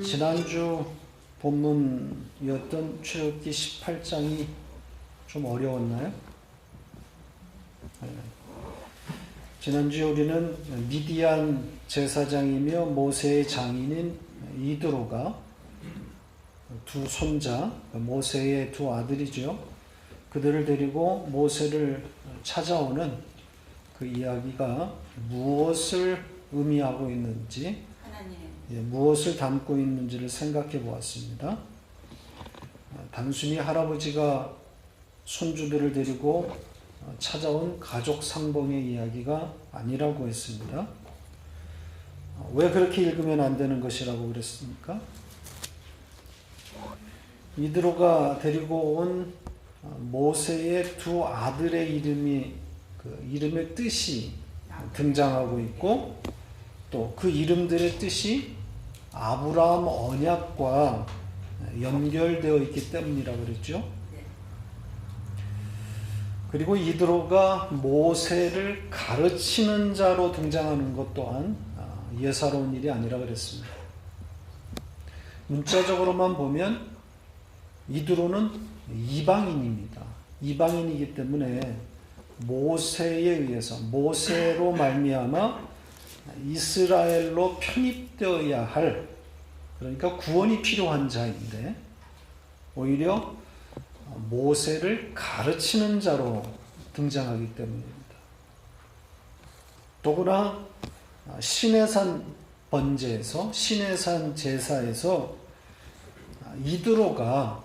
지난주 본문이었던 출애굽기 18장이 좀 어려웠나요? 지난주에 우리는 미디안 제사장이며 모세의 장인인 이드로가 두 손자, 모세의 두 아들이죠. 그들을 데리고 모세를 찾아오는 그 이야기가 무엇을 의미하고 있는지, 무엇을 담고 있는지를 생각해 보았습니다. 단순히 할아버지가 손주들을 데리고 찾아온 가족 상봉의 이야기가 아니라고 했습니다. 왜 그렇게 읽으면 안 되는 것이라고 그랬습니까? 이드로가 데리고 온 모세의 두 아들의 이름의 뜻이 등장하고 있고, 또 그 이름들의 뜻이 아브라함 언약과 연결되어 있기 때문이라고 그랬죠. 그리고 이드로가 모세를 가르치는 자로 등장하는 것 또한 예사로운 일이 아니라 그랬습니다. 문자적으로만 보면 이드로는 이방인입니다. 이방인이기 때문에 모세에 의해서, 모세로 말미암아 이스라엘로 편입되어야 할, 그러니까 구원이 필요한 자인데 오히려 모세를 가르치는 자로 등장하기 때문입니다. 더구나 시내산 번제에서, 시내산 제사에서 이드로가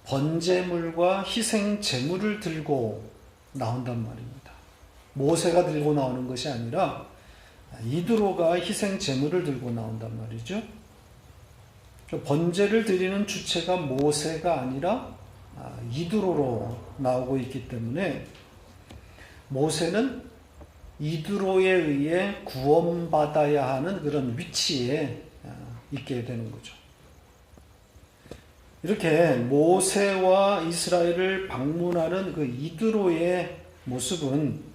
번제물과 희생 제물을 들고 나온단 말입니다. 모세가 들고 나오는 것이 아니라 이드로가 희생 제물을 들고 나온단 말이죠. 번제를 드리는 주체가 모세가 아니라 이드로로 나오고 있기 때문에 모세는 이드로에 의해 구원받아야 하는 그런 위치에 있게 되는 거죠. 이렇게 모세와 이스라엘을 방문하는 그 이드로의 모습은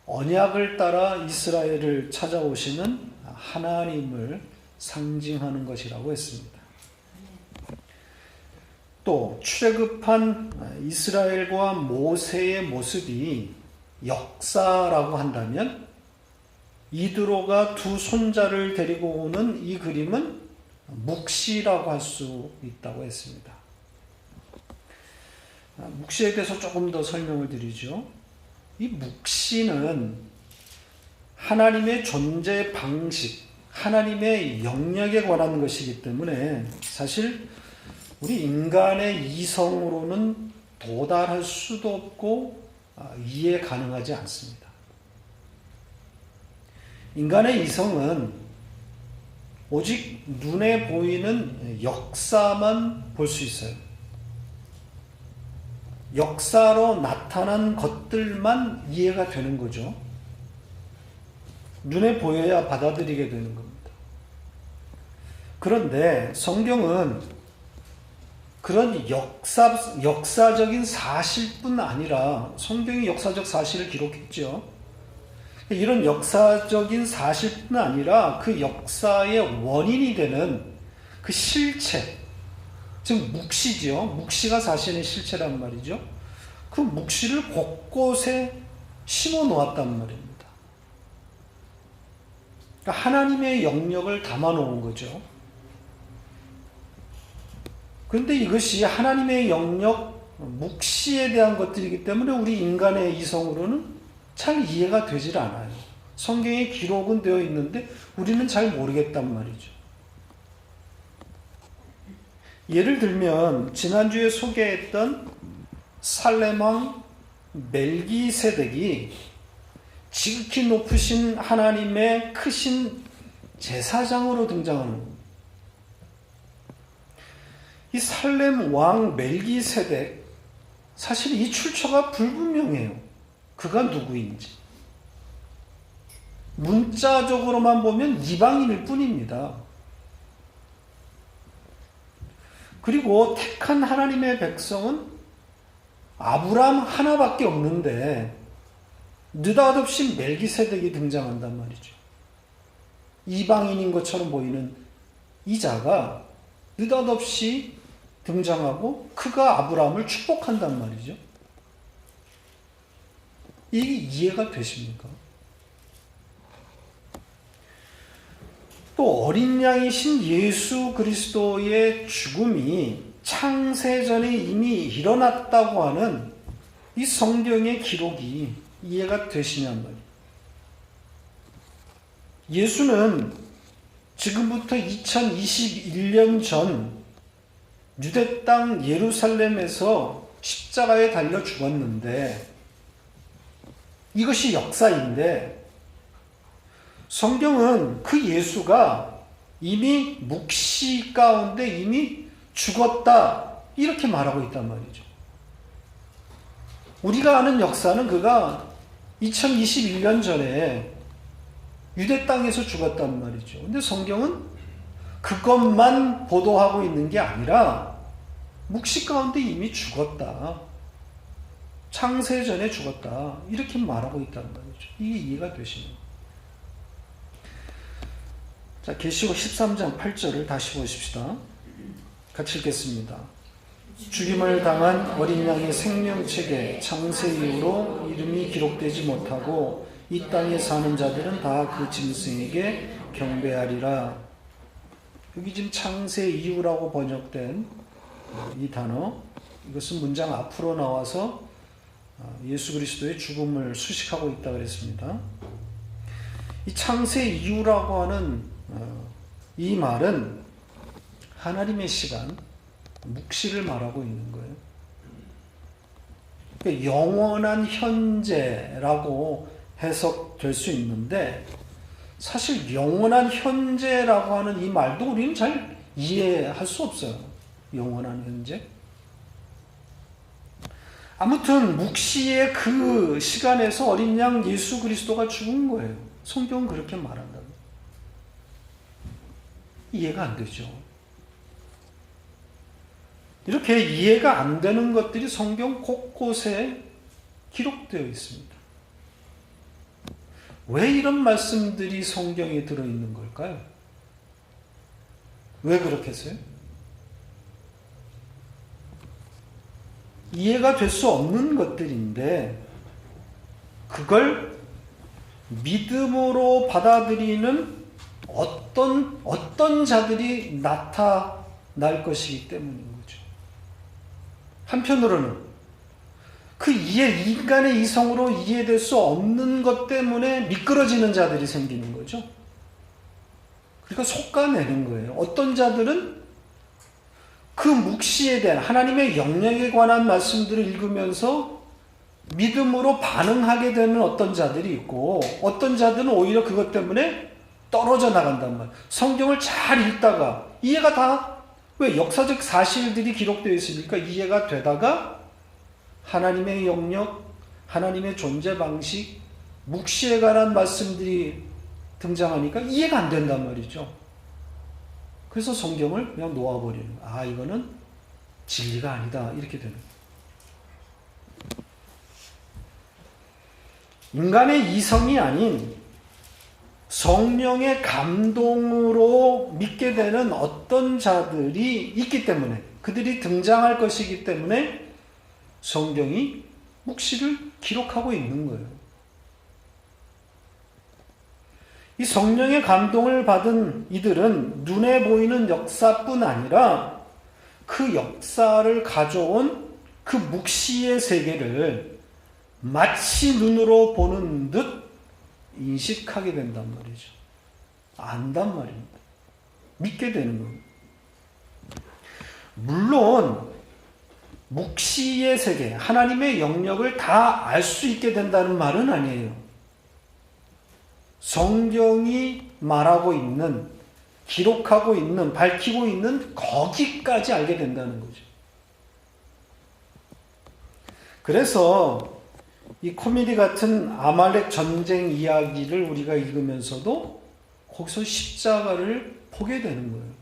언약을 따라 이스라엘을 찾아오시는 하나님을 상징하는 것이라고 했습니다. 또 출애굽한 이스라엘과 모세의 모습이 역사라고 한다면 이드로가 두 손자를 데리고 오는 이 그림은 묵시라고 할 수 있다고 했습니다. 묵시에 대해서 조금 더 설명을 드리죠. 이 묵시는 하나님의 존재 방식, 하나님의 영역에 관한 것이기 때문에 사실 우리 인간의 이성으로는 도달할 수도 없고 이해 가능하지 않습니다. 인간의 이성은 오직 눈에 보이는 역사만 볼 수 있어요. 역사로 나타난 것들만 이해가 되는 거죠. 눈에 보여야 받아들이게 되는 겁니다. 그런데 성경은 그런 역사적인 사실뿐 아니라, 성경이 역사적 사실을 기록했죠. 이런 역사적인 사실뿐 아니라 그 역사의 원인이 되는 그 실체, 즉 묵시죠. 묵시가 사실은 실체란 말이죠. 그 묵시를 곳곳에 심어 놓았단 말입니다. 그러니까 하나님의 영역을 담아 놓은 거죠. 그런데 이것이 하나님의 영역, 묵시에 대한 것들이기 때문에 우리 인간의 이성으로는 잘 이해가 되질 않아요. 성경에 기록은 되어 있는데 우리는 잘 모르겠단 말이죠. 예를 들면 지난주에 소개했던 살렘왕 멜기세덱이 지극히 높으신 하나님의 크신 제사장으로 등장하는 겁니다. 이 살렘 왕 멜기세덱, 사실 이 출처가 불분명해요. 그가 누구인지. 문자적으로만 보면 이방인일 뿐입니다. 그리고 택한 하나님의 백성은 아브라함 하나밖에 없는데 느닷없이 멜기세덱이 등장한단 말이죠. 이방인인 것처럼 보이는 이 자가 느닷없이 등장하고 그가 아브라함을 축복한단 말이죠. 이게 이해가 되십니까? 또 어린 양이신 예수 그리스도의 죽음이 창세전에 이미 일어났다고 하는 이 성경의 기록이 이해가 되시냔 말이에요. 예수는 지금부터 2021년 전 유대 땅 예루살렘에서 십자가에 달려 죽었는데 이것이 역사인데 성경은 그 예수가 이미 묵시 가운데 이미 죽었다 이렇게 말하고 있단 말이죠. 우리가 아는 역사는 그가 2021년 전에 유대 땅에서 죽었단 말이죠. 근데 성경은 그것만 보도하고 있는 게 아니라 묵시 가운데 이미 죽었다. 창세전에 죽었다. 이렇게 말하고 있단 말이죠. 이게 이해가 되시나요? 자, 계시록 13장 8절을 다시 보십시다. 같이 읽겠습니다. 죽임을 당한 어린 양의 생명책에 창세 이후로 이름이 기록되지 못하고 이 땅에 사는 자들은 다 그 짐승에게 경배하리라. 여기 지금 창세 이후라고 번역된 이 단어, 이것은 문장 앞으로 나와서 예수 그리스도의 죽음을 수식하고 있다 그랬습니다. 이 창세 이후라고 하는 이 말은 하나님의 시간, 묵시를 말하고 있는 거예요. 그러니까 영원한 현재라고 해석될 수 있는데 사실 영원한 현재라고 하는 이 말도 우리는 잘 이해할 수 없어요. 영원한 현재. 아무튼 묵시의 그 시간에서 어린 양 예수 그리스도가 죽은 거예요. 성경은 그렇게 말한다. 이해가 안 되죠. 이렇게 이해가 안 되는 것들이 성경 곳곳에 기록되어 있습니다. 왜 이런 말씀들이 성경에 들어있는 걸까요? 왜 그렇겠어요? 이해가 될 수 없는 것들인데 그걸 믿음으로 받아들이는 어떤 자들이 나타날 것이기 때문인 거죠. 한편으로는 그 인간의 이성으로 이해될 수 없는 것 때문에 미끄러지는 자들이 생기는 거죠. 그러니까 속아내는 거예요. 어떤 자들은 그 묵시에 대한 하나님의 영역에 관한 말씀들을 읽으면서 믿음으로 반응하게 되는 어떤 자들이 있고 어떤 자들은 오히려 그것 때문에 떨어져 나간단 말이에요. 성경을 잘 읽다가 이해가 다 왜 역사적 사실들이 기록되어 있으니까 이해가 되다가 하나님의 영역, 하나님의 존재 방식, 묵시에 관한 말씀들이 등장하니까 이해가 안 된단 말이죠. 그래서 성경을 그냥 놓아버리는 거예요. 아, 이거는 진리가 아니다. 이렇게 되는 거예요. 인간의 이성이 아닌 성령의 감동으로 믿게 되는 어떤 자들이 있기 때문에 그들이 등장할 것이기 때문에 성경이 묵시를 기록하고 있는 거예요. 이 성령의 감동을 받은 이들은 눈에 보이는 역사뿐 아니라 그 역사를 가져온 그 묵시의 세계를 마치 눈으로 보는 듯 인식하게 된단 말이죠. 안단 말입니다. 믿게 되는 겁니다. 물론 묵시의 세계, 하나님의 영역을 다 알 수 있게 된다는 말은 아니에요. 성경이 말하고 있는, 기록하고 있는, 밝히고 있는 거기까지 알게 된다는 거죠. 그래서 이 코미디 같은 아말렉 전쟁 이야기를 우리가 읽으면서도 거기서 십자가를 보게 되는 거예요.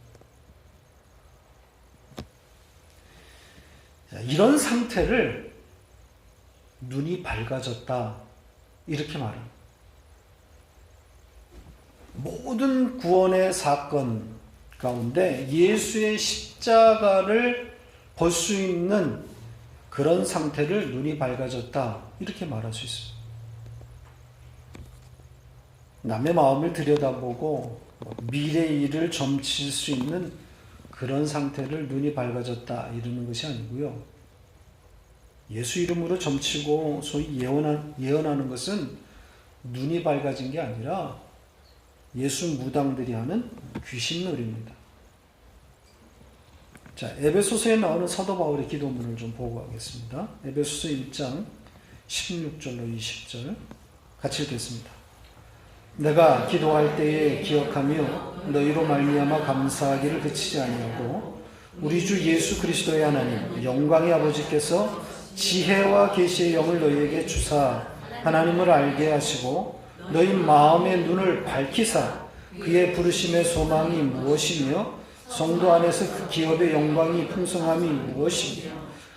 이런 상태를 눈이 밝아졌다 이렇게 말합니다. 모든 구원의 사건, 가운데 예수의 십자가를 볼 수 있는 그런 상태를 눈이 밝아졌다, 이렇게 말할 수 있습니다. 남의 마음을 들여다보고 미래의 일을 점칠 수 있는 그런 상태를 눈이 밝아졌다 이러는 것이 아니고요. 예수 이름으로 점치고 소위 예언하는 것은 눈이 밝아진 게 아니라 예수 무당들이 하는 귀신놀이입니다. 자, 에베소서에 나오는 사도 바울의 기도문을 좀 보고 가겠습니다. 에베소서 1장 16절로 20절 같이 읽겠습니다. 내가 기도할 때에 기억하며 너희로 말미암아 감사하기를 그치지 아니하고 우리 주 예수 그리스도의 하나님 영광의 아버지께서 지혜와 계시의 영을 너희에게 주사 하나님을 알게 하시고 너희 마음의 눈을 밝히사 그의 부르심의 소망이 무엇이며 성도 안에서 그 기업의 영광이 풍성함이 무엇이며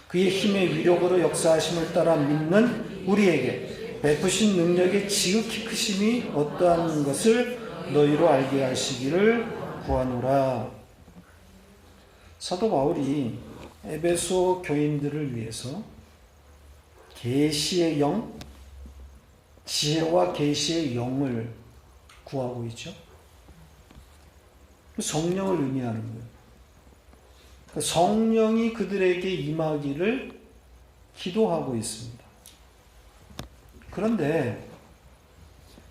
그의 힘의 위력으로 역사하심을 따라 믿는 우리에게 베푸신 능력의 지극히 크심이 어떠한 것을 너희로 알게 하시기를 구하노라. 사도 바울이 에베소 교인들을 위해서 계시의 영, 지혜와 계시의 영을 구하고 있죠. 성령을 의미하는 거예요. 성령이 그들에게 임하기를 기도하고 있습니다. 그런데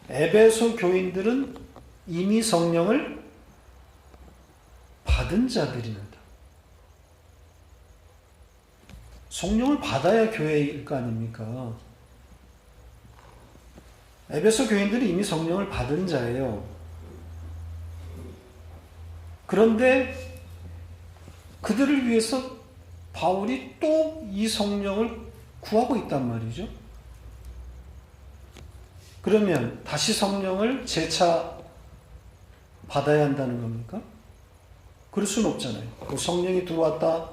에베소 교인들은 이미 성령을 받은 자들입니다. 성령을 받아야 교회일 거 아닙니까? 에베소 교인들이 이미 성령을 받은 자예요. 그런데 그들을 위해서 바울이 또 이 성령을 구하고 있단 말이죠. 그러면 다시 성령을 재차 받아야 한다는 겁니까? 그럴 수는 없잖아요. 성령이 들어왔다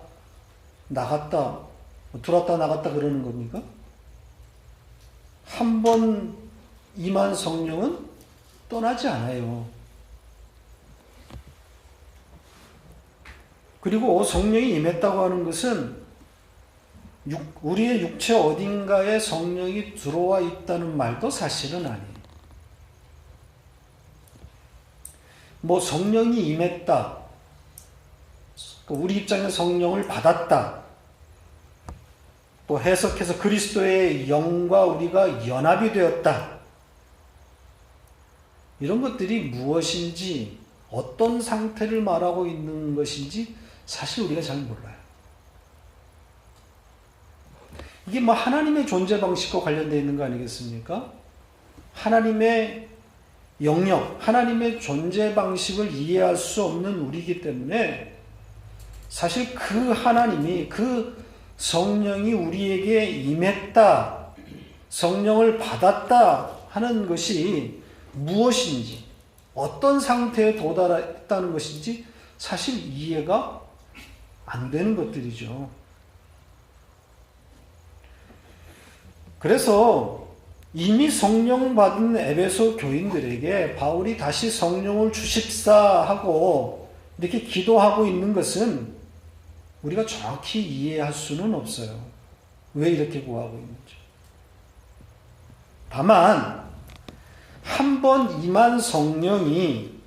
나갔다 들어왔다 나갔다 그러는 겁니까? 한 번 임한 성령은 떠나지 않아요. 그리고 성령이 임했다고 하는 것은 우리의 육체 어딘가에 성령이 들어와 있다는 말도 사실은 아니에요. 뭐 성령이 임했다, 우리 입장에 성령을 받았다, 또 해석해서 그리스도의 영과 우리가 연합이 되었다, 이런 것들이 무엇인지 어떤 상태를 말하고 있는 것인지 사실 우리가 잘 몰라요. 이게 뭐 하나님의 존재 방식과 관련되어 있는 거 아니겠습니까? 하나님의 영역, 하나님의 존재 방식을 이해할 수 없는 우리이기 때문에 사실 그 하나님이, 그 성령이 우리에게 임했다, 성령을 받았다 하는 것이 무엇인지, 어떤 상태에 도달했다는 것인지 사실 이해가 안 되는 것들이죠. 그래서 이미 성령 받은 에베소 교인들에게 바울이 다시 성령을 주십사 하고 이렇게 기도하고 있는 것은 우리가 정확히 이해할 수는 없어요. 왜 이렇게 구하고 있는지. 다만 한 번 임한 성령이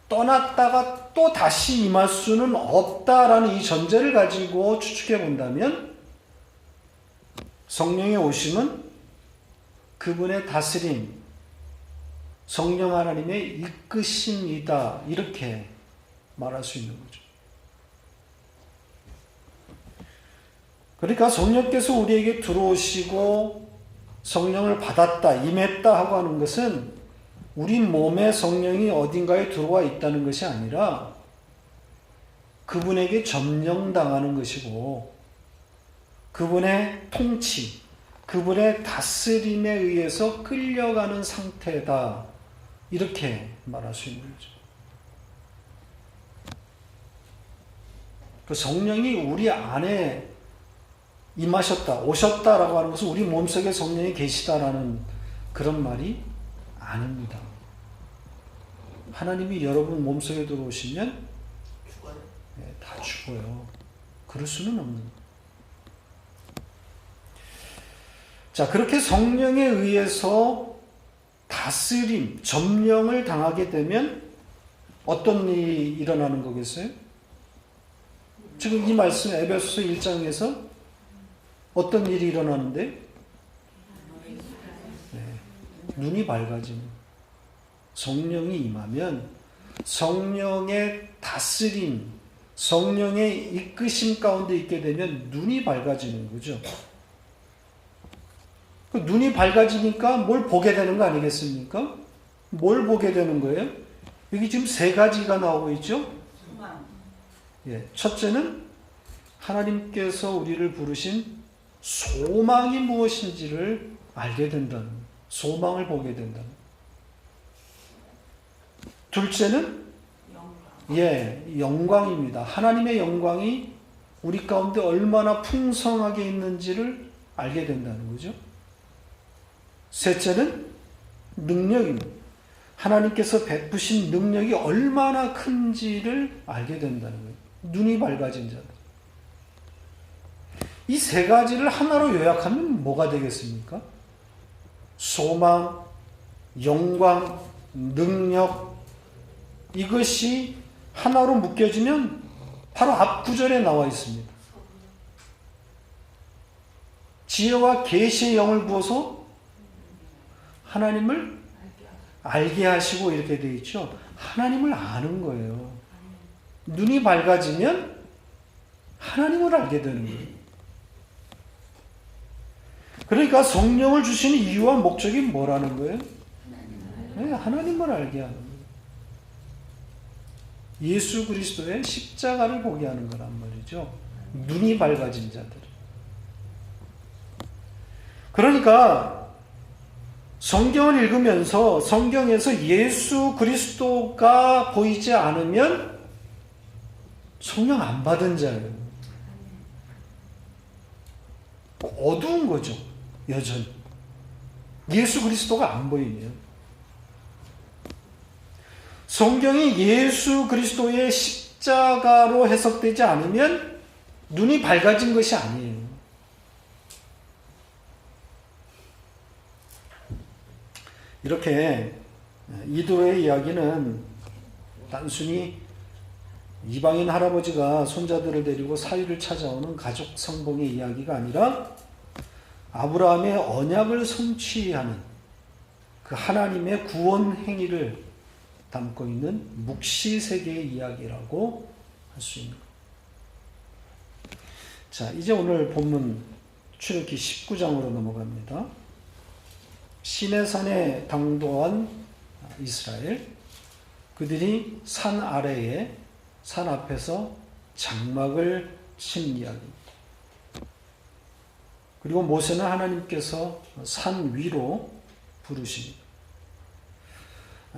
떠났다가 또 다시 임할 수는 없다라는 이 전제를 가지고 추측해 본다면 성령의 오심은 그분의 다스림, 성령 하나님의 이끄심이다, 이렇게 말할 수 있는 거죠. 그러니까 성령께서 우리에게 들어오시고 성령을 받았다, 임했다 하고 하는 것은 우리 몸에 성령이 어딘가에 들어와 있다는 것이 아니라 그분에게 점령당하는 것이고 그분의 통치, 그분의 다스림에 의해서 끌려가는 상태다, 이렇게 말할 수 있는 거죠. 그 성령이 우리 안에 임하셨다, 오셨다라고 하는 것은 우리 몸속에 성령이 계시다라는 그런 말이 아닙니다. 하나님이 여러분 몸속에 들어오시면 다 죽어요. 그럴 수는 없는 거예요. 자, 그렇게 성령에 의해서 다스림, 점령을 당하게 되면 어떤 일이 일어나는 거겠어요? 지금 이 말씀 에베소서 1장에서 어떤 일이 일어나는데? 네, 눈이 밝아지는. 성령이 임하면 성령의 다스림, 성령의 이끄심 가운데 있게 되면 눈이 밝아지는 거죠. 그 눈이 밝아지니까 뭘 보게 되는 거 아니겠습니까? 뭘 보게 되는 거예요? 여기 지금 세 가지가 나오고 있죠? 예, 첫째는 하나님께서 우리를 부르신 소망이 무엇인지를 알게 된다는, 소망을 보게 된다는. 둘째는 영광입니다. 하나님의 영광이 우리 가운데 얼마나 풍성하게 있는지를 알게 된다는 거죠. 셋째는 능력입니다. 하나님께서 베푸신 능력이 얼마나 큰지를 알게 된다는 거예요. 눈이 밝아진 자들. 이 세 가지를 하나로 요약하면 뭐가 되겠습니까? 소망, 영광, 능력, 이것이 하나로 묶여지면 바로 앞 구절에 나와 있습니다. 지혜와 계시의 영을 부어서 하나님을 알게 하시고 이렇게 되어 있죠. 하나님을 아는 거예요. 눈이 밝아지면 하나님을 알게 되는 거예요. 그러니까 성령을 주시는 이유와 목적이 뭐라는 거예요? 네, 하나님을 알게 하는 거예요. 예수 그리스도의 십자가를 보게 하는 거란 말이죠. 눈이 밝아진 자들. 그러니까 성경을 읽으면서 성경에서 예수 그리스도가 보이지 않으면 성령 안 받은 자예요. 어두운 거죠. 여전히. 예수 그리스도가 안 보이면. 성경이 예수 그리스도의 십자가로 해석되지 않으면 눈이 밝아진 것이 아니에요. 이렇게 이도의 이야기는 단순히 이방인 할아버지가 손자들을 데리고 사위를 찾아오는 가족 성봉의 이야기가 아니라 아브라함의 언약을 성취하는 그 하나님의 구원 행위를 담고 있는 묵시세계의 이야기라고 할 수 있는 것. 자, 이제 오늘 본문 출애굽기 19장으로 넘어갑니다. 시내산에 당도한 이스라엘, 그들이 산 아래에 산 앞에서 장막을 친 이야기입니다. 그리고 모세는 하나님께서 산 위로 부르십니다.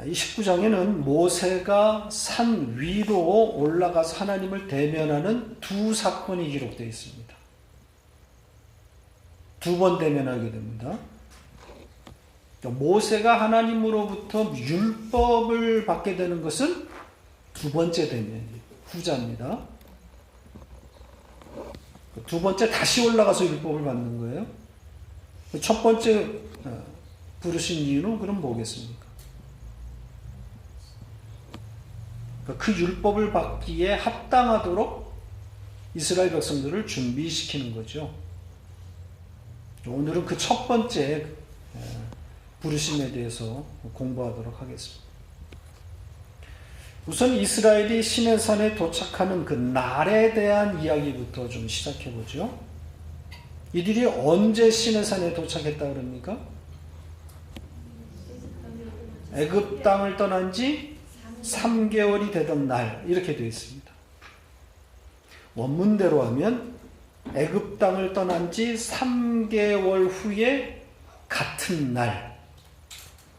이 19장에는 모세가 산 위로 올라가서 하나님을 대면하는 두 사건이 기록되어 있습니다. 두 번 대면하게 됩니다. 모세가 하나님으로부터 율법을 받게 되는 것은 두 번째 대면이에요. 후자입니다. 두 번째 다시 올라가서 율법을 받는 거예요. 첫 번째 부르신 이유는 그럼 뭐겠습니까? 그 율법을 받기에 합당하도록 이스라엘 백성들을 준비시키는 거죠. 오늘은 그 첫 번째 부르심에 대해서 공부하도록 하겠습니다. 우선 이스라엘이 시내산에 도착하는 그 날에 대한 이야기부터 좀 시작해 보죠. 이들이 언제 시내산에 도착했다 그럽니까? 애굽 땅을 떠난 지 3개월이 되던 날, 이렇게 되어 있습니다. 원문대로 하면 애굽 땅을 떠난 지 3개월 후에 같은 날,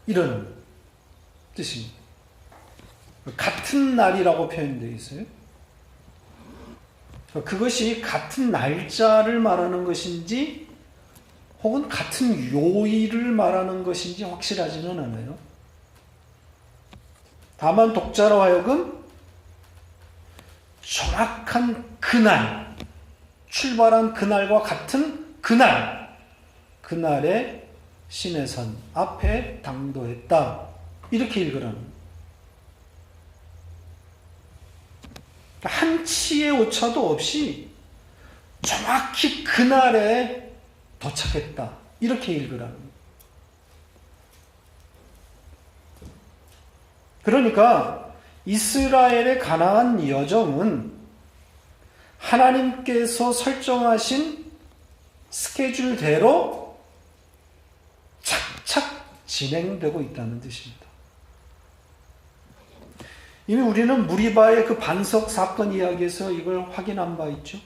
이런 뜻입니다. 같은 날이라고 표현되어 있어요. 그것이 같은 날짜를 말하는 것인지 혹은 같은 요일을 말하는 것인지 확실하지는 않아요. 다만 독자로 하여금 정확한 그날, 출발한 그날과 같은 그날에 시내산 앞에 당도했다. 이렇게 읽으라는 거예요. 한치의 오차도 없이 정확히 그날에 도착했다. 이렇게 읽으라는 거예요. 그러니까 이스라엘의 가나안 여정은 하나님께서 설정하신 스케줄대로 착착 진행되고 있다는 뜻입니다. 이미 우리는 무리바의 그 반석 사건 이야기에서 이걸 확인한 바 있죠.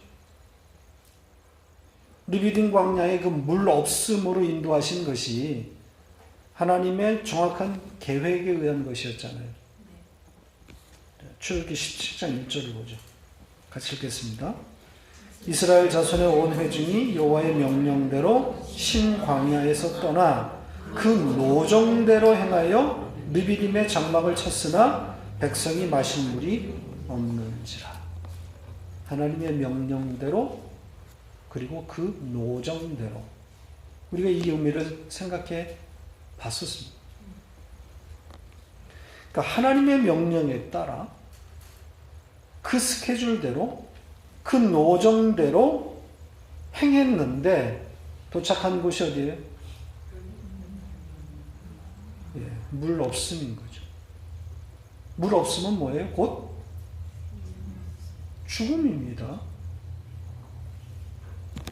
르비딤 광야의 그 물 없음으로 인도하신 것이 하나님의 정확한 계획에 의한 것이었잖아요. 출애굽기 17장 1절을 보죠. 같이 읽겠습니다. 이스라엘 자손의 온 회중이 여호와의 명령대로 신 광야에서 떠나 그 노정대로 행하여 르비딤의 장막을 쳤으나 백성이 마실 물이 없는지라. 하나님의 명령대로 그리고 그 노정대로 우리가 이 의미를 생각해 봤었습니다. 그러니까 하나님의 명령에 따라 그 스케줄대로 그 노정대로 행했는데 도착한 곳이 어디예요? 예, 물 없음인 거죠. 물 없으면 뭐예요? 곧 죽음입니다.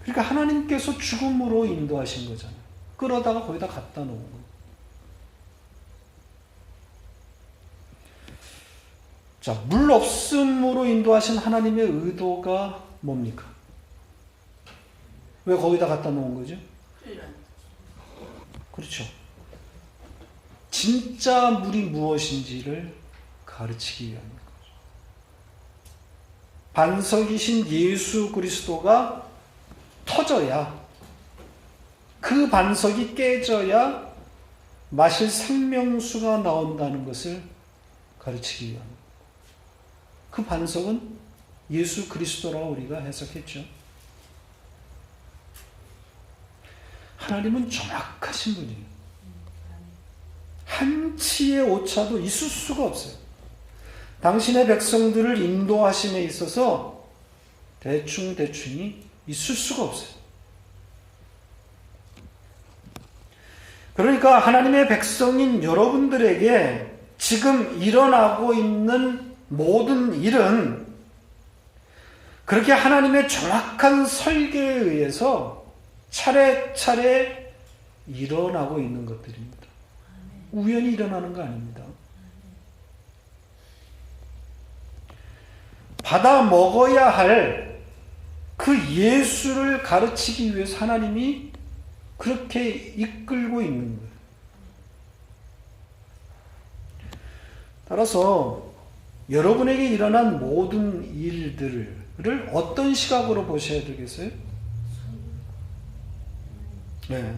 그러니까 하나님께서 죽음으로 인도하신 거잖아요. 끌어다가 거기다 갖다 놓은 거예요. 자, 물 없음으로 인도하신 하나님의 의도가 뭡니까? 왜 거기다 갖다 놓은 거죠? 그렇죠. 진짜 물이 무엇인지를 가르치기 위한 거죠. 반석이신 예수 그리스도가 터져야, 그 반석이 깨져야 마실 생명수가 나온다는 것을 가르치기 위한 거예요. 그 반석은 예수 그리스도라고 우리가 해석했죠. 하나님은 정확하신 분이에요. 한치의 오차도 있을 수가 없어요. 당신의 백성들을 인도하심에 있어서 대충이 있을 수가 없어요. 그러니까 하나님의 백성인 여러분들에게 지금 일어나고 있는 모든 일은 그렇게 하나님의 정확한 설계에 의해서 차례차례 일어나고 있는 것들입니다. 우연히 일어나는 거 아닙니다. 받아 먹어야 할 그 예수를 가르치기 위해서 하나님이 그렇게 이끌고 있는 거예요. 따라서 여러분에게 일어난 모든 일들을 어떤 시각으로 보셔야 되겠어요? 네.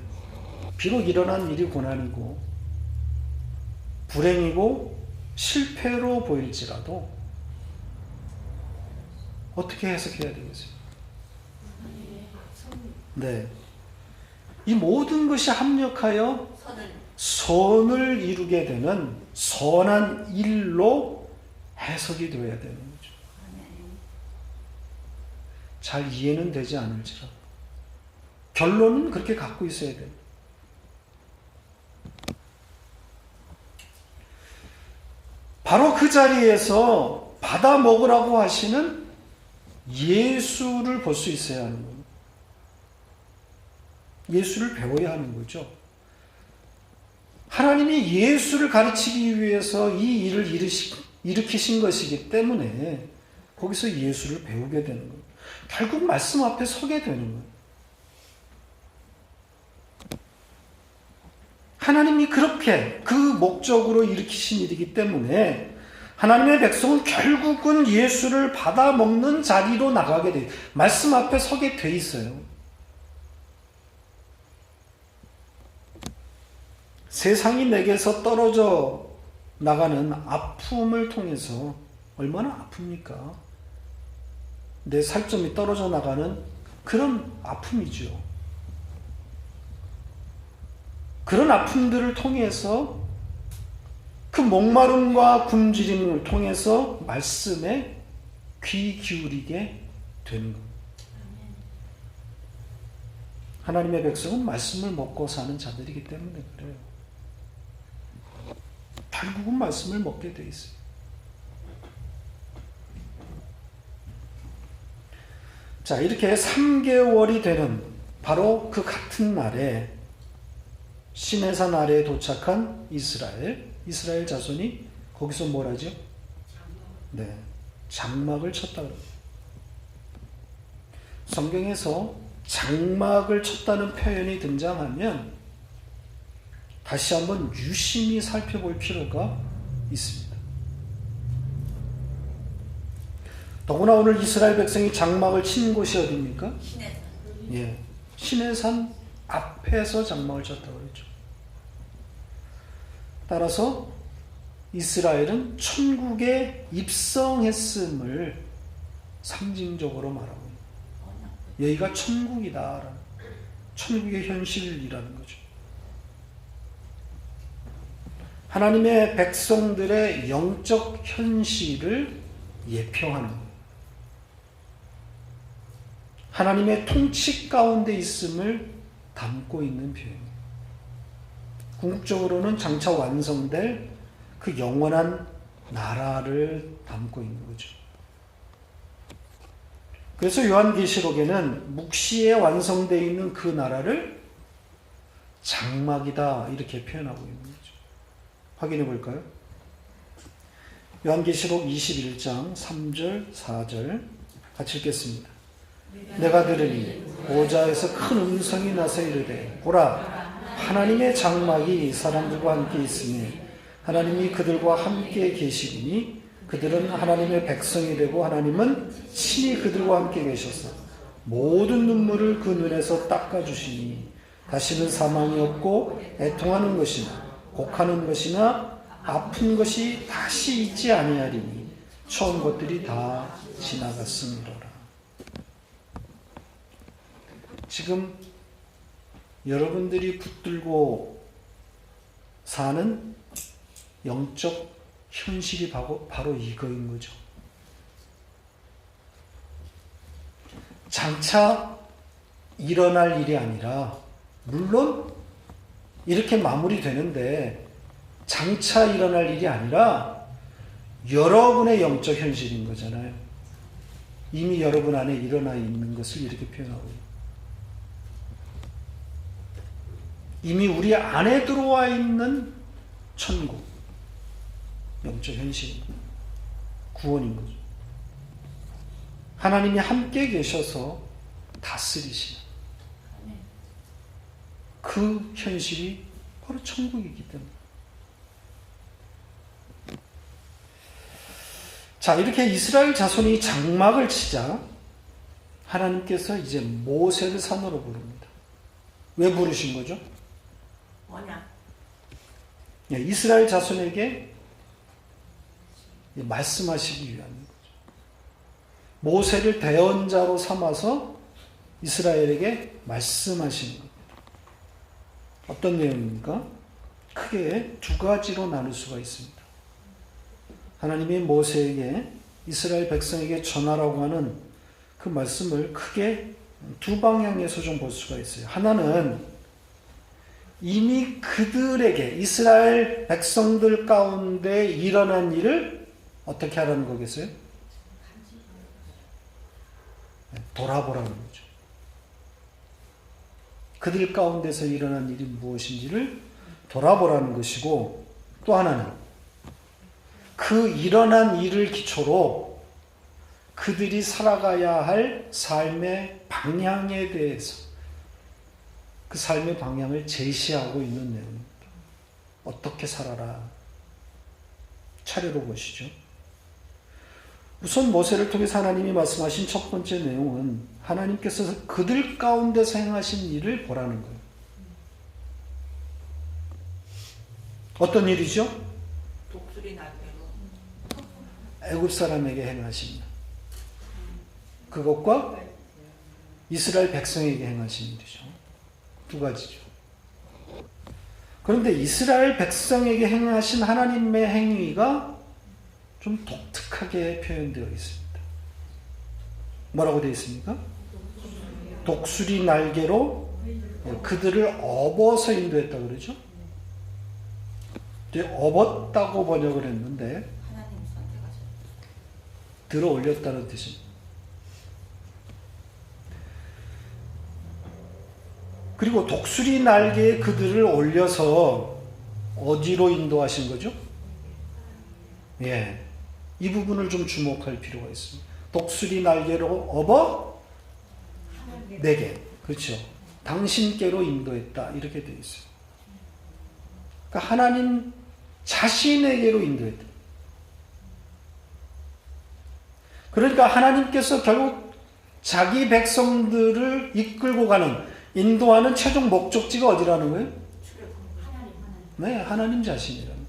비록 일어난 일이 고난이고 불행이고 실패로 보일지라도 어떻게 해석해야 되겠어요? 네. 이 모든 것이 합력하여 선을 이루게 되는 선한 일로 해석이 되어야 되는 거죠. 잘 이해는 되지 않을지라도 결론은 그렇게 갖고 있어야 돼요. 바로 그 자리에서 받아 먹으라고 하시는 예수를 볼 수 있어야 하는 거예요. 예수를 배워야 하는 거죠. 하나님이 예수를 가르치기 위해서 이 일을 일으키신 것이기 때문에 거기서 예수를 배우게 되는 거예요. 결국 말씀 앞에 서게 되는 거예요. 하나님이 그렇게 그 목적으로 일으키신 일이기 때문에 하나님의 백성은 결국은 예수를 받아 먹는 자리로 나가게 돼요. 말씀 앞에 서게 돼 있어요. 세상이 내게서 떨어져 나가는 아픔을 통해서 얼마나 아픕니까? 내 살점이 떨어져 나가는 그런 아픔이죠. 그런 아픔들을 통해서 그 목마름과 굶주림을 통해서 말씀에 귀 기울이게 되는 겁니다. 하나님의 백성은 말씀을 먹고 사는 자들이기 때문에 그래요. 결국은 말씀을 먹게 돼 있어요. 자, 이렇게 3개월이 되는 바로 그 같은 날에 시내산 아래에 도착한 이스라엘 자손이 거기서 뭘 하죠? 네, 장막을 쳤다 그래요. 성경에서 장막을 쳤다는 표현이 등장하면 다시 한번 유심히 살펴볼 필요가 있습니다. 더구나 오늘 이스라엘 백성이 장막을 친 곳이 어디입니까? 시내산. 예, 시내산 앞에서 장막을 쳤다고 그랬죠. 따라서 이스라엘은 천국에 입성했음을 상징적으로 말하고 있습니다. 여기가 천국이다. 천국의 현실이라는 거죠. 하나님의 백성들의 영적 현실을 예표하는 거예요. 하나님의 통치 가운데 있음을 담고 있는 표현이에요. 궁극적으로는 장차 완성될 그 영원한 나라를 담고 있는 거죠. 그래서 요한계시록에는 묵시에 완성되어 있는 그 나라를 장막이다 이렇게 표현하고 있는 거죠. 확인해 볼까요? 요한계시록 21장 3절 4절 같이 읽겠습니다. 내가 들으니 보좌에서 큰 음성이 나서 이르되 보라 하나님의 장막이 사람들과 함께 있으니 하나님이 그들과 함께 계시리니 그들은 하나님의 백성이 되고 하나님은 친히 그들과 함께 계셔서 모든 눈물을 그 눈에서 닦아주시니 다시는 사망이 없고 애통하는 것이나 곡하는 것이나 아픈 것이 다시 있지 아니하리니 처음 것들이 다 지나갔음이로라. 지금 여러분들이 붙들고 사는 영적 현실이 바로 이거인 거죠. 장차 일어날 일이 아니라 물론 이렇게 마무리되는데 장차 일어날 일이 아니라 여러분의 영적 현실인 거잖아요. 이미 여러분 안에 일어나 있는 것을 이렇게 표현하고 있어요. 이미 우리 안에 들어와 있는 천국, 영적 현실인 거예요. 구원인 거죠. 하나님이 함께 계셔서 다스리시는 그 현실이 바로 천국이기 때문에. 자, 이렇게 이스라엘 자손이 장막을 치자 하나님께서 이제 모세를 산으로 부릅니다. 왜 부르신 거죠? 뭐냐? 이스라엘 자손에게 말씀하시기 위한 거죠. 모세를 대언자로 삼아서 이스라엘에게 말씀하시는 겁니다. 어떤 내용입니까? 크게 두 가지로 나눌 수가 있습니다. 하나님이 모세에게 이스라엘 백성에게 전하라고 하는 그 말씀을 크게 두 방향에서 좀 볼 수가 있어요. 하나는 이미 그들에게 이스라엘 백성들 가운데 일어난 일을 어떻게 하라는 거겠어요? 돌아보라는 거죠. 그들 가운데서 일어난 일이 무엇인지를 돌아보라는 것이고, 또 하나는 그 일어난 일을 기초로 그들이 살아가야 할 삶의 방향에 대해서 그 삶의 방향을 제시하고 있는 내용입니다. 어떻게 살아라. 차례로 보시죠. 우선 모세를 통해서 하나님이 말씀하신 첫 번째 내용은 하나님께서 그들 가운데서 행하신 일을 보라는 거예요. 어떤 일이죠? 독수리 날개로 애굽 사람에게 행하신 일. 그것과 이스라엘 백성에게 행하신 일이죠. 두 가지죠. 그런데 이스라엘 백성에게 행하신 하나님의 행위가 좀 독특하게 표현되어 있습니다. 뭐라고 되어 있습니까? 독수리 날개로 그들을 업어서 인도했다 그러죠? 업었다고 번역을 했는데 하나님 선택하셨다. 들어 올렸다는 뜻입니다. 그리고 독수리 날개에 그들을 올려서 어디로 인도하신 거죠? 예, 이 부분을 좀 주목할 필요가 있습니다. 독수리 날개로 업어 내게, 그렇죠? 당신께로 인도했다 이렇게 되어 있어요. 그러니까 하나님 자신에게로 인도했다. 그러니까 하나님께서 결국 자기 백성들을 이끌고 가는, 인도하는 최종 목적지가 어디라는 거예요? 네, 하나님 자신이라는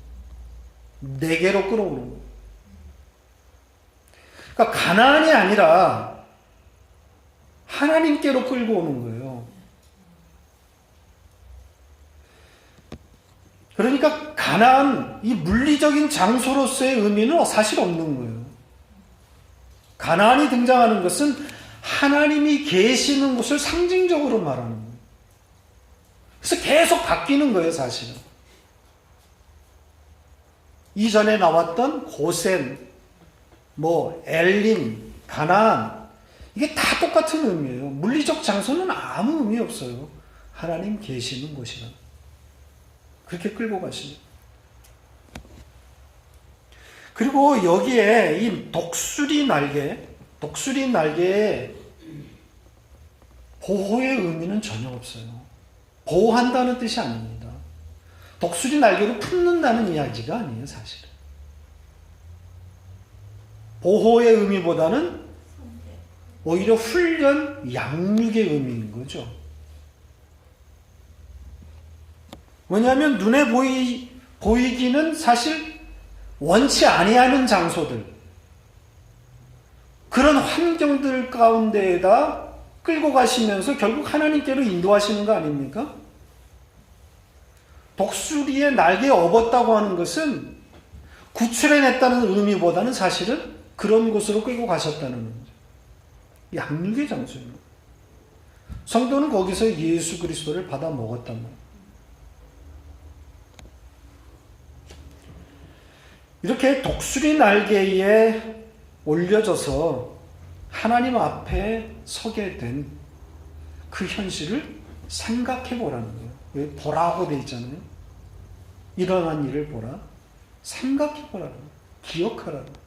거예요. 내게로 끌어오는 거예요. 그러니까 가나안이 아니라 하나님께로 끌고 오는 거예요. 그러니까 가나안, 이 물리적인 장소로서의 의미는 사실 없는 거예요. 가나안이 등장하는 것은 하나님이 계시는 곳을 상징적으로 말하는 거예요. 그래서 계속 바뀌는 거예요, 사실은. 이전에 나왔던 고센, 엘림, 가나안, 이게 다 똑같은 의미예요. 물리적 장소는 아무 의미 없어요. 하나님 계시는 곳이라. 그렇게 끌고 가시죠. 그리고 여기에 이 독수리 날개에 보호의 의미는 전혀 없어요. 보호한다는 뜻이 아닙니다. 독수리 날개로 품는다는 이야기가 아니에요, 사실은. 보호의 의미보다는 오히려 훈련, 양육의 의미인 거죠. 왜냐하면 눈에 보이기는 사실 원치 아니하는 장소들, 그런 환경들 가운데에다 끌고 가시면서 결국 하나님께로 인도하시는 거 아닙니까? 독수리의 날개에 업었다고 하는 것은 구출해냈다는 의미보다는 사실은 그런 곳으로 끌고 가셨다는 거죠. 양육의 장소입니다. 성도는 거기서 예수 그리스도를 받아 먹었단 말이에요. 이렇게 독수리 날개에 올려져서 하나님 앞에 서게 된 그 현실을 생각해 보라는 거예요. 왜 보라고 되어 있잖아요. 일어난 일을 보라. 생각해 보라는 거예요. 기억하라는 거예요.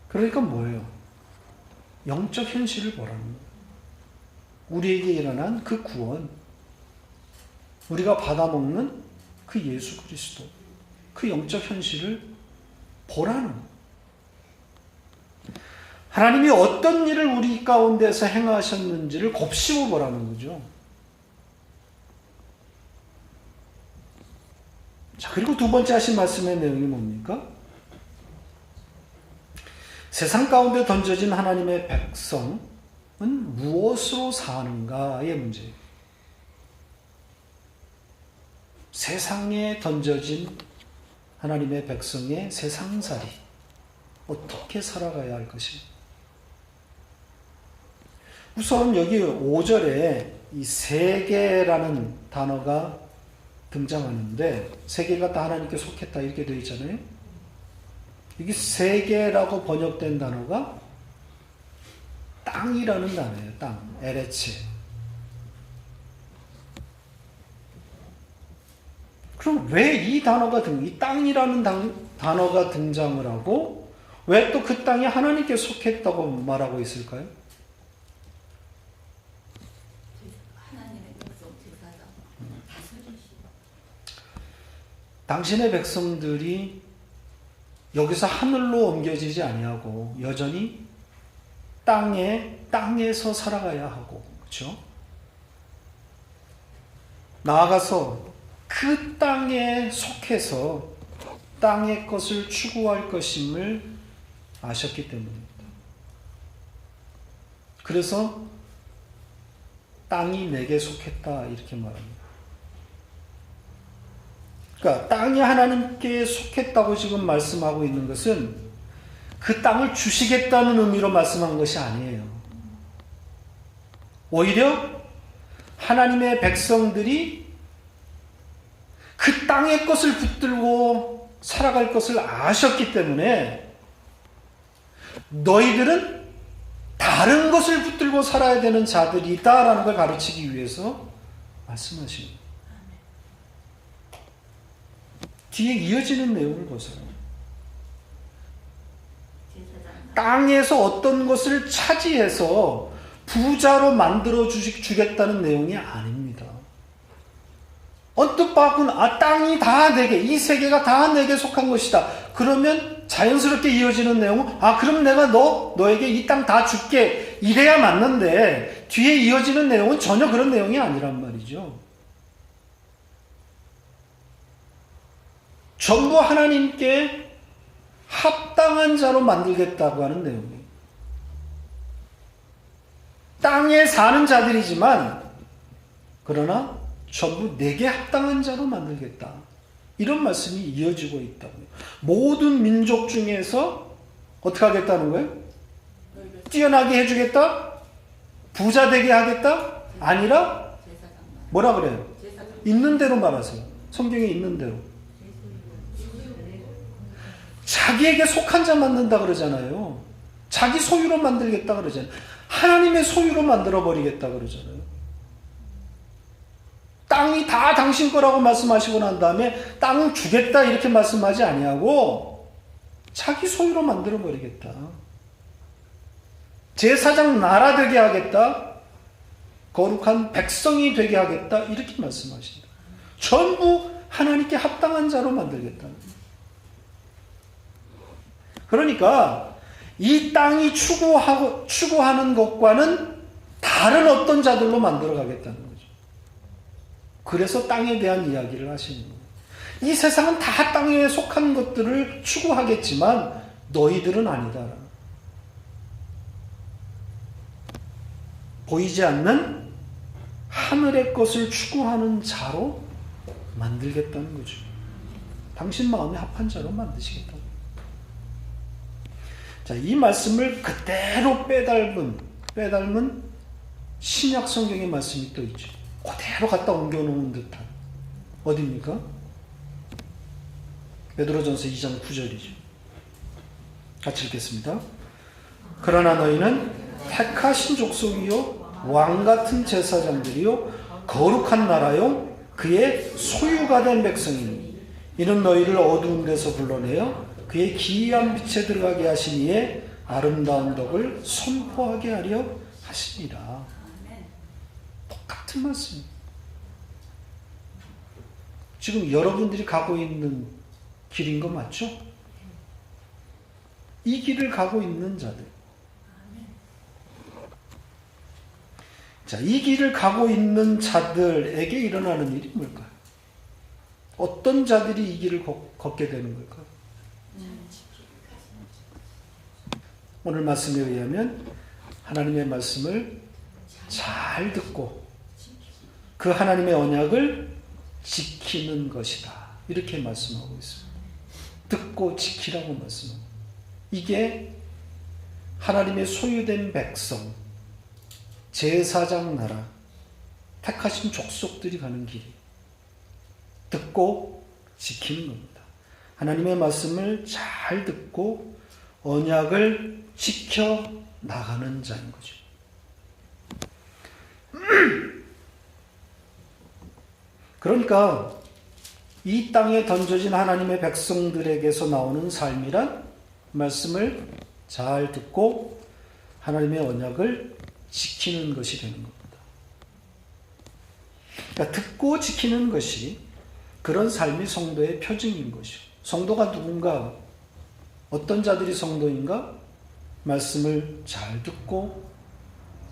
그러니까 뭐예요? 영적 현실을 보라는 거예요. 우리에게 일어난 그 구원, 우리가 받아먹는 그 예수 그리스도, 그 영적 현실을 보라는 거예요. 하나님이 어떤 일을 우리 가운데서 행하셨는지를 곱씹어 보라는 거죠. 자, 그리고 두 번째 하신 말씀의 내용이 뭡니까? 세상 가운데 던져진 하나님의 백성은 무엇으로 사는가의 문제예요. 세상에 던져진 하나님의 백성의 세상살이 어떻게 살아가야 할 것인가? 우선 여기 5절에 이 세계라는 단어가 등장하는데, 세계가 다 하나님께 속했다 이렇게 되어 있잖아요. 여기 세계라고 번역된 단어가 땅이라는 단어예요. 땅, 에레츠. 그럼 왜 이 땅이라는 단어가 등장을 하고 왜 또 그 땅이 하나님께 속했다고 말하고 있을까요? 당신의 백성들이 여기서 하늘로 옮겨지지 아니하고 여전히 땅에서 살아가야 하고, 그렇죠? 나아가서 그 땅에 속해서 땅의 것을 추구할 것임을 아셨기 때문입니다. 그래서 땅이 내게 속했다 이렇게 말합니다. 그러니까 땅이 하나님께 속했다고 지금 말씀하고 있는 것은 그 땅을 주시겠다는 의미로 말씀한 것이 아니에요. 오히려 하나님의 백성들이 그 땅의 것을 붙들고 살아갈 것을 아셨기 때문에 너희들은 다른 것을 붙들고 살아야 되는 자들이다라는 걸 가르치기 위해서 말씀하십니다. 뒤에 이어지는 내용을 보세요. 땅에서 어떤 것을 차지해서 부자로 만들어 주겠다는 내용이 아닙니다. 언뜻 봐서는 땅이 다 내게, 이 세계가 다 내게 속한 것이다. 그러면 자연스럽게 이어지는 내용은 그럼 내가 너에게 이 땅 다 줄게 이래야 맞는데 뒤에 이어지는 내용은 전혀 그런 내용이 아니란 말이죠. 전부 하나님께 합당한 자로 만들겠다고 하는 내용이에요. 땅에 사는 자들이지만 그러나 전부 내게 합당한 자로 만들겠다. 이런 말씀이 이어지고 있다고요. 모든 민족 중에서 어떻게 하겠다는 거예요? 뛰어나게 해주겠다? 부자 되게 하겠다? 아니라 뭐라 그래요? 있는 대로 말하세요. 성경에 있는 대로. 자기에게 속한 자 만든다 그러잖아요. 자기 소유로 만들겠다 그러잖아요. 하나님의 소유로 만들어버리겠다 그러잖아요. 땅이 다 당신 거라고 말씀하시고 난 다음에 땅을 주겠다 이렇게 말씀하지 아니하고 자기 소유로 만들어버리겠다. 제사장 나라 되게 하겠다. 거룩한 백성이 되게 하겠다. 이렇게 말씀하십니다. 전부 하나님께 합당한 자로 만들겠다. 그러니까 이 땅이 추구하는 것과는 다른 어떤 자들로 만들어 가겠다는 거죠. 그래서 땅에 대한 이야기를 하시는 거예요. 이 세상은 다 땅에 속한 것들을 추구하겠지만 너희들은 아니다. 보이지 않는 하늘의 것을 추구하는 자로 만들겠다는 거죠. 당신 마음에 합한 자로 만드시겠다. 자, 이 말씀을 그대로 빼닮은 신약 성경의 말씀이 또 있죠. 그대로 갖다 옮겨놓은 듯한. 어디입니까? 베드로전서 2장 9절이죠. 같이 읽겠습니다. 그러나 너희는 택하신 족속이요 왕같은 제사장들이요 거룩한 나라요 그의 소유가 된 백성이니 이는 너희를 어두운 데서 불러내어 그의 기이한 빛에 들어가게 하신 이의 아름다운 덕을 선포하게 하려 하시니라. 똑같은 말씀. 지금 여러분들이 가고 있는 길인 거 맞죠? 이 길을 가고 있는 자들. 자, 이 길을 가고 있는 자들에게 일어나는 일이 뭘까요? 어떤 자들이 이 길을 걷게 되는 걸까요? 오늘 말씀에 의하면 하나님의 말씀을 잘 듣고 그 하나님의 언약을 지키는 것이다. 이렇게 말씀하고 있습니다. 듣고 지키라고 말씀합니다. 이게 하나님의 소유된 백성, 제사장 나라, 택하신 족속들이 가는 길이 듣고 지키는 겁니다. 하나님의 말씀을 잘 듣고 언약을 지켜 나가는 자인 거죠. 그러니까 이 땅에 던져진 하나님의 백성들에게서 나오는 삶이란 말씀을 잘 듣고 하나님의 언약을 지키는 것이 되는 겁니다. 그러니까 듣고 지키는 것이 그런 삶이 성도의 표징인 것이죠. 성도가 누군가? 어떤 자들이 성도인가? 말씀을 잘 듣고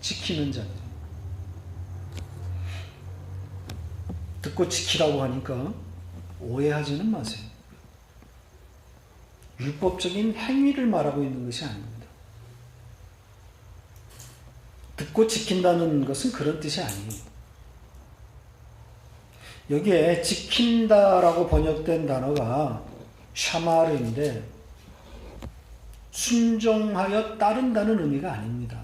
지키는 자들. 듣고 지키라고 하니까 오해하지는 마세요. 율법적인 행위를 말하고 있는 것이 아닙니다. 듣고 지킨다는 것은 그런 뜻이 아니에요. 여기에 지킨다라고 번역된 단어가 샤마르인데 순종하여 따른다는 의미가 아닙니다.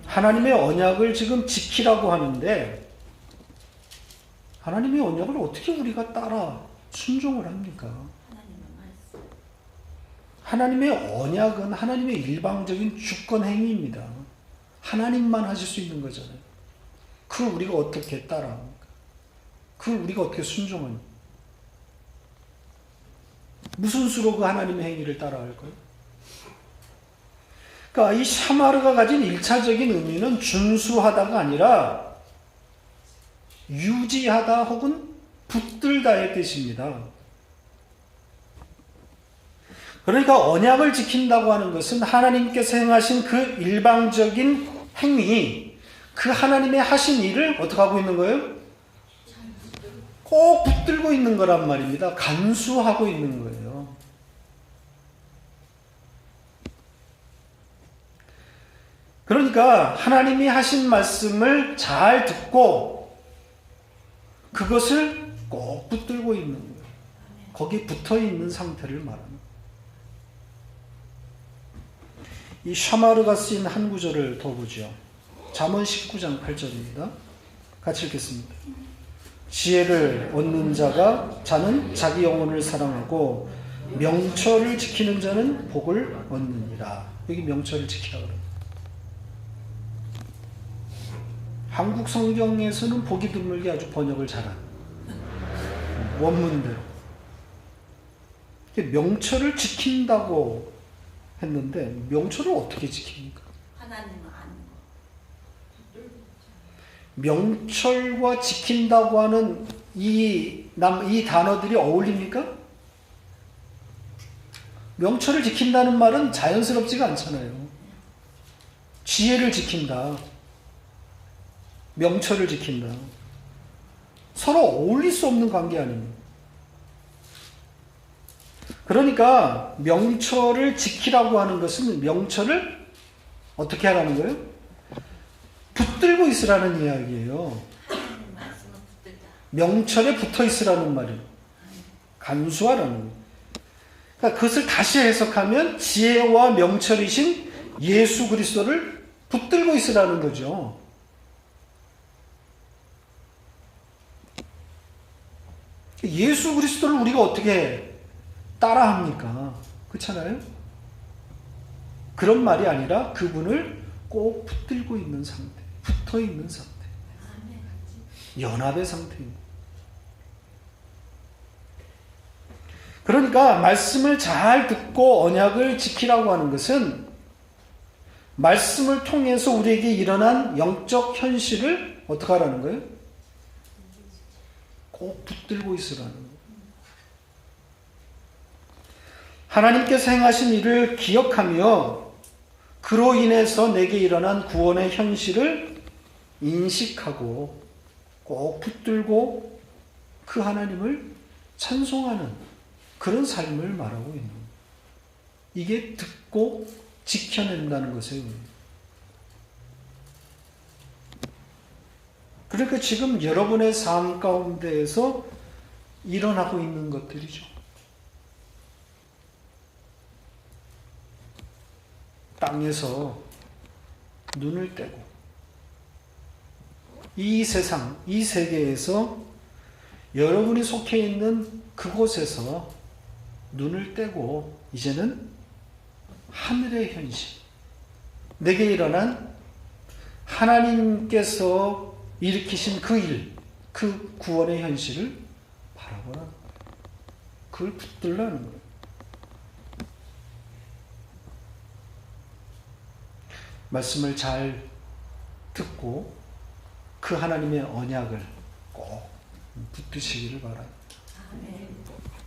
하나님의 언약을 지금 지키라고 하는데 하나님의 언약을 어떻게 우리가 따라 순종을 합니까? 하나님의 언약은 하나님의 일방적인 주권 행위입니다. 하나님만 하실 수 있는 거잖아요. 그걸 우리가 어떻게 따라합니까? 그걸 우리가 어떻게 순종합니까? 무슨 수로 그 하나님의 행위를 따라할까요? 그러니까 이 샤마르가 가진 1차적인 의미는 준수하다가 아니라 유지하다 혹은 붙들다의 뜻입니다. 그러니까 언약을 지킨다고 하는 것은 하나님께서 행하신 그 일방적인 행위, 그 하나님의 하신 일을 어떻게 하고 있는 거예요? 꼭 붙들고 있는 거란 말입니다. 간수하고 있는 거예요. 그러니까 하나님이 하신 말씀을 잘 듣고 그것을 꼭 붙들고 있는 거예요. 거기에 붙어 있는 상태를 말합니다. 이 샤마르가 쓰인 한 구절을 더 보죠. 잠언 19장 8절입니다. 같이 읽겠습니다. 지혜를 얻는 자는 자기 영혼을 사랑하고 명철을 지키는 자는 복을 얻느니라. 여기 명철을 지키라 그래요. 한국 성경에서는 보기 드물게 아주 번역을 잘한 원문대로 명철을 지킨다고 했는데 명철을 어떻게 지킵니까? 하나님은 아는 거. 명철과 지킨다고 하는 이 단어들이 어울립니까? 명철을 지킨다는 말은 자연스럽지가 않잖아요. 지혜를 지킨다. 명철을 지킨다. 서로 어울릴 수 없는 관계 아닙니까? 그러니까 명철을 지키라고 하는 것은 명철을 어떻게 하라는 거예요? 붙들고 있으라는 이야기예요. 명철에 붙어 있으라는 말이에요. 간수하라는 거예요. 그러니까 그것을 다시 해석하면 지혜와 명철이신 예수 그리스도를 붙들고 있으라는 거죠. 예수 그리스도를 우리가 어떻게 따라합니까? 그렇잖아요? 그런 말이 아니라 그분을 꼭 붙들고 있는 상태, 붙어 있는 상태, 연합의 상태입니다. 그러니까 말씀을 잘 듣고 언약을 지키라고 하는 것은 말씀을 통해서 우리에게 일어난 영적 현실을 어떻게 하라는 거예요? 꼭 붙들고 있으라는 거예요. 하나님께서 행하신 일을 기억하며 그로 인해서 내게 일어난 구원의 현실을 인식하고 꼭 붙들고 그 하나님을 찬송하는 그런 삶을 말하고 있는 거예요. 이게 듣고 지켜낸다는 것이에요. 그러니까 지금 여러분의 삶 가운데에서 일어나고 있는 것들이죠. 땅에서 눈을 떼고 이 세상, 이 세계에서 여러분이 속해 있는 그곳에서 눈을 떼고 이제는 하늘의 현실, 내게 일어난 하나님께서 일으키신 그 일, 그 구원의 현실을 바라보라. 그걸 붙들라는 거예요. 말씀을 잘 듣고 그 하나님의 언약을 꼭 붙드시기를 바랍니다. 아멘.